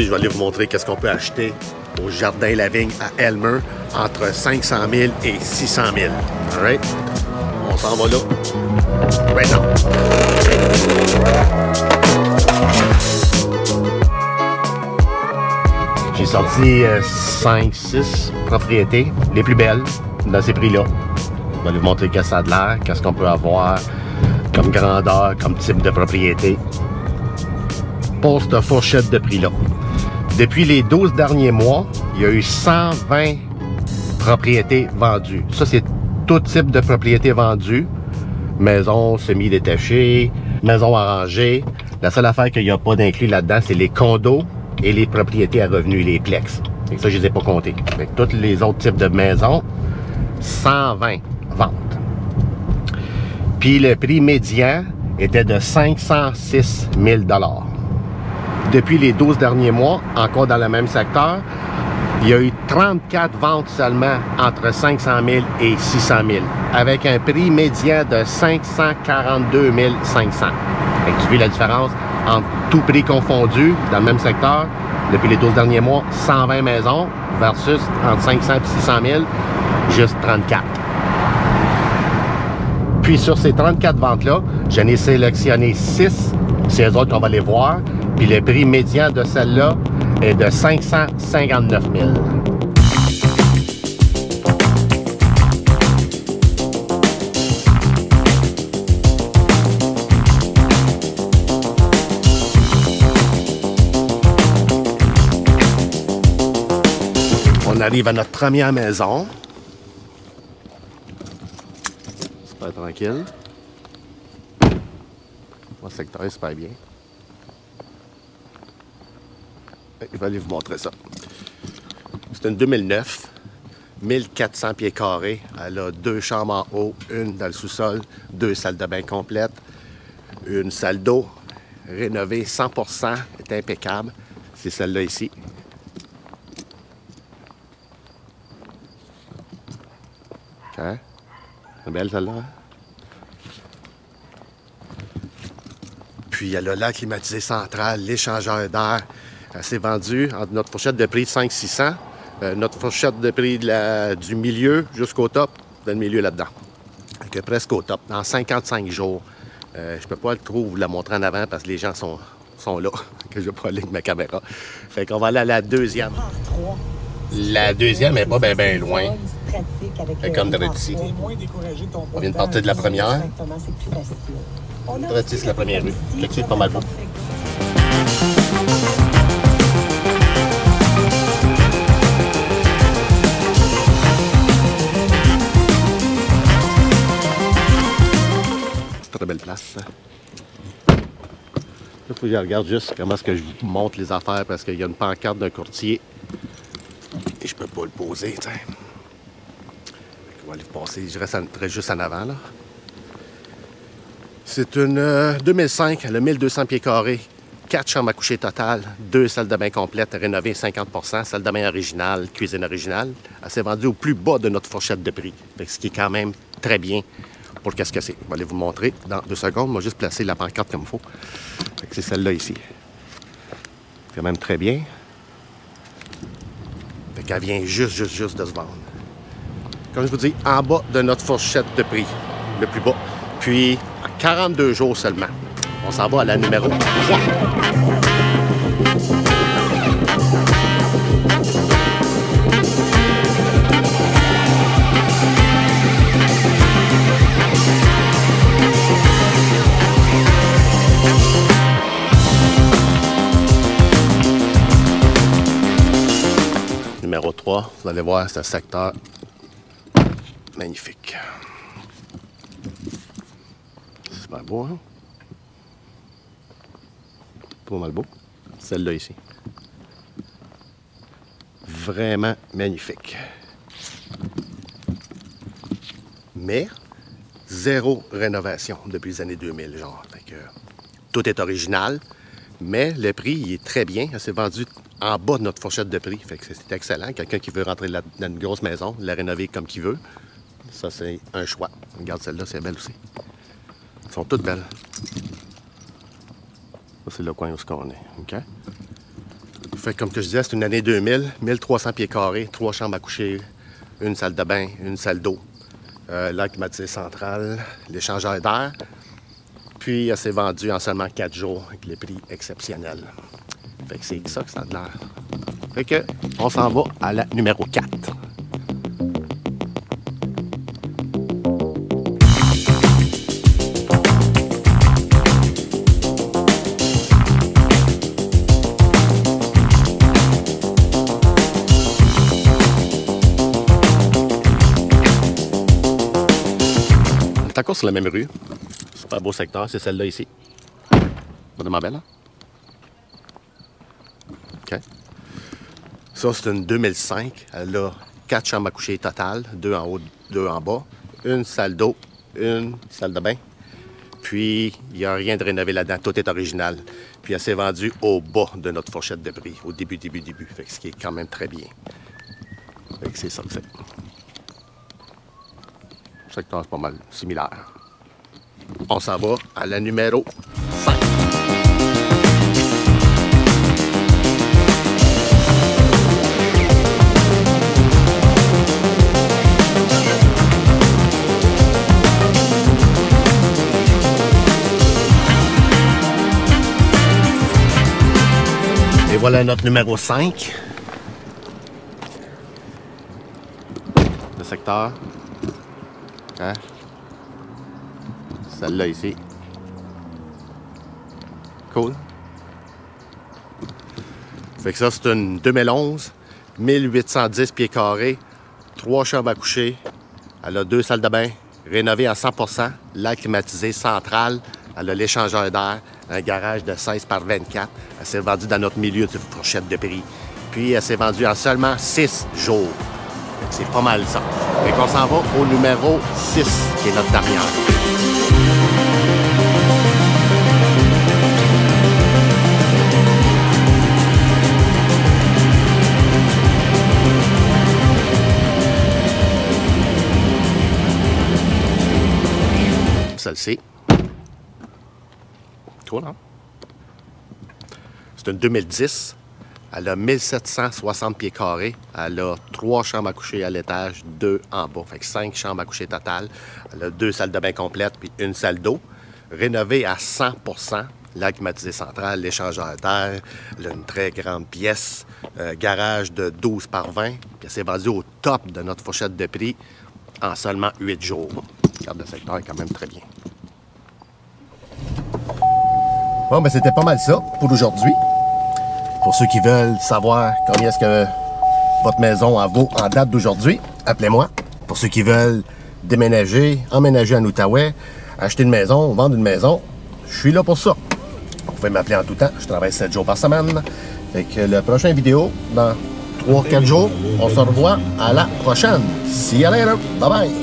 Aujourd'hui, je vais aller vous montrer qu'est-ce qu'on peut acheter au Jardin La Vigne à Elmer entre 500 000 et 600 000. All right? On s'en va là. Right now. J'ai sorti 5-6 propriétés, les plus belles, dans ces prix-là. Je vais aller vous montrer qu'est-ce que ça a de l'air, qu'est-ce qu'on peut avoir comme grandeur, comme type de propriété pour cette fourchette de prix-là. Depuis les 12 derniers mois, il y a eu 120 propriétés vendues. Ça, c'est tout type de propriété vendue. Maison semi-détachée, maison arrangée. La seule affaire qu'il n'y a pas d'inclus là-dedans, c'est les condos et les propriétés à revenus, les plex. Et ça, je ne les ai pas comptés. Avec tous les autres types de maisons, 120 ventes. Puis le prix médian était de 506 000 $. Depuis les 12 derniers mois, encore dans le même secteur, il y a eu 34 ventes seulement entre 500 000 et 600 000, avec un prix médian de 542 500. Tu vois la différence entre tout prix confondu dans le même secteur, depuis les 12 derniers mois, 120 maisons versus entre 500 et 600 000, juste 34. Puis sur ces 34 ventes-là, j'en ai sélectionné 6, c'est eux autres qu'on va les voir. Puis le prix médian de celle-là est de 559 000. On arrive à notre première maison. Super tranquille. Le secteur est super bien. Je vais aller vous montrer ça. C'est une 2009, 1400 pieds carrés. Elle a 2 chambres en haut, une dans le sous-sol, 2 salles de bain complètes, une salle d'eau rénovée 100%, est impeccable. C'est celle-là ici. OK. C'est belle celle-là. Hein? Puis elle a l'air climatisé central, l'échangeur d'air. Elle s'est vendue entre notre fourchette de prix de 500-600, notre fourchette de prix du milieu jusqu'au top, dans le milieu là-dedans. Donc, presque au top, dans 55 jours. Je ne peux pas trop vous la montrer en avant parce que les gens sont là, que je ne vais pas aller avec ma caméra. Fait qu'on va aller à la deuxième. La deuxième n'est pas bien loin. Comme de ici. On vient de partir de la première. Ici, c'est la première rue. Là-dessus, c'est pas mal beau. Très belle place. Là, il faut que je regarde juste comment est-ce que je vous montre les affaires parce qu'il y a une pancarte d'un courtier et je peux pas le poser, tiens. On va aller passer, je reste juste en avant, là. C'est une 2005, elle a 1200 pieds carrés, 4 chambres à coucher totales, 2 salles de bain complètes, rénovées 50%, salle de bain originale, cuisine originale. Elle s'est vendue au plus bas de notre fourchette de prix, ce qui est quand même très bien pour qu'est-ce que c'est. On va aller vous montrer dans 2 secondes. On va juste placer la pancarte comme il faut. C'est celle-là ici. C'est quand même très bien. Elle vient juste de se vendre. Comme je vous dis, en bas de notre fourchette de prix, le plus bas. Puis, en 42 jours seulement. On s'en va à la numéro 3. Numéro 3, vous allez voir, c'est un secteur magnifique. Super beau, hein? Pas mal beau. Celle-là ici. Vraiment magnifique. Mais, zéro rénovation depuis les années 2000, genre. Fait que, tout est original, mais le prix, il est très bien. Elle s'est vendue en bas de notre fourchette de prix. Fait que c'est excellent. Quelqu'un qui veut rentrer dans une grosse maison, la rénover comme qu'il veut, ça, c'est un choix. Regarde celle-là, c'est belle aussi. Elles sont toutes belles. Ça, c'est le coin où on est. OK? Fait comme que je disais, c'est une année 2000, 1300 pieds carrés, 3 chambres à coucher, une salle de bain, une salle d'eau, lac climatisé central, l'échangeur d'air. Puis, elle s'est vendue en seulement 4 jours avec les prix exceptionnels. Fait que c'est ça que ça a de l'air. Fait que, on s'en va à la numéro 4. On est encore sur la même rue. Super beau secteur, c'est celle-là ici. Vraiment belle, hein? OK. Ça, c'est une 2005. Elle a 4 chambres à coucher totales, 2 en haut, 2 en bas. Une salle d'eau, une salle de bain. Puis, il n'y a rien de rénové là-dedans. Tout est original. Puis, elle s'est vendue au bas de notre fourchette de prix. Au début. Fait que ce qui est quand même très bien. Fait que c'est ça que c'est. Le secteur est pas mal similaire. On s'en va à la numéro 5. Et voilà notre numéro 5. Le secteur. Hein? Celle-là ici. Cool. Fait que ça, c'est une 2011, 1810 pieds carrés, 3 chambres à coucher. Elle a 2 salles de bain, rénovée à 100%, lac climatisé central. Elle a l'échangeur d'air, un garage de 16 par 24. Elle s'est vendue dans notre milieu de fourchette de prix. Puis, elle s'est vendue en seulement 6 jours. C'est pas mal ça. Fait qu'on s'en va au numéro 6, qui est notre dernière. Celle-ci. Cool, hein? C'est une 2010. Elle a 1760 pieds carrés. Elle a 3 chambres à coucher à l'étage, 2 en bas. Fait que 5 chambres à coucher totales. Elle a 2 salles de bain complètes puis une salle d'eau. Rénovée à 100%. Lac climatisé central, l'échangeur d'air. Elle a une très grande pièce. Garage de 12 par 20. Puis elle s'est vendue au top de notre fourchette de prix en seulement 8 jours. Regarde, le secteur est quand même très bien. Bon, ben c'était pas mal ça pour aujourd'hui. Pour ceux qui veulent savoir combien est-ce que votre maison en vaut en date d'aujourd'hui, appelez-moi. Pour ceux qui veulent déménager, emménager en Outaouais, acheter une maison, vendre une maison, je suis là pour ça. Vous pouvez m'appeler en tout temps, je travaille 7 jours par semaine. Fait que la prochaine vidéo, dans 3-4 jours, on se revoit à la prochaine. See you later, bye bye!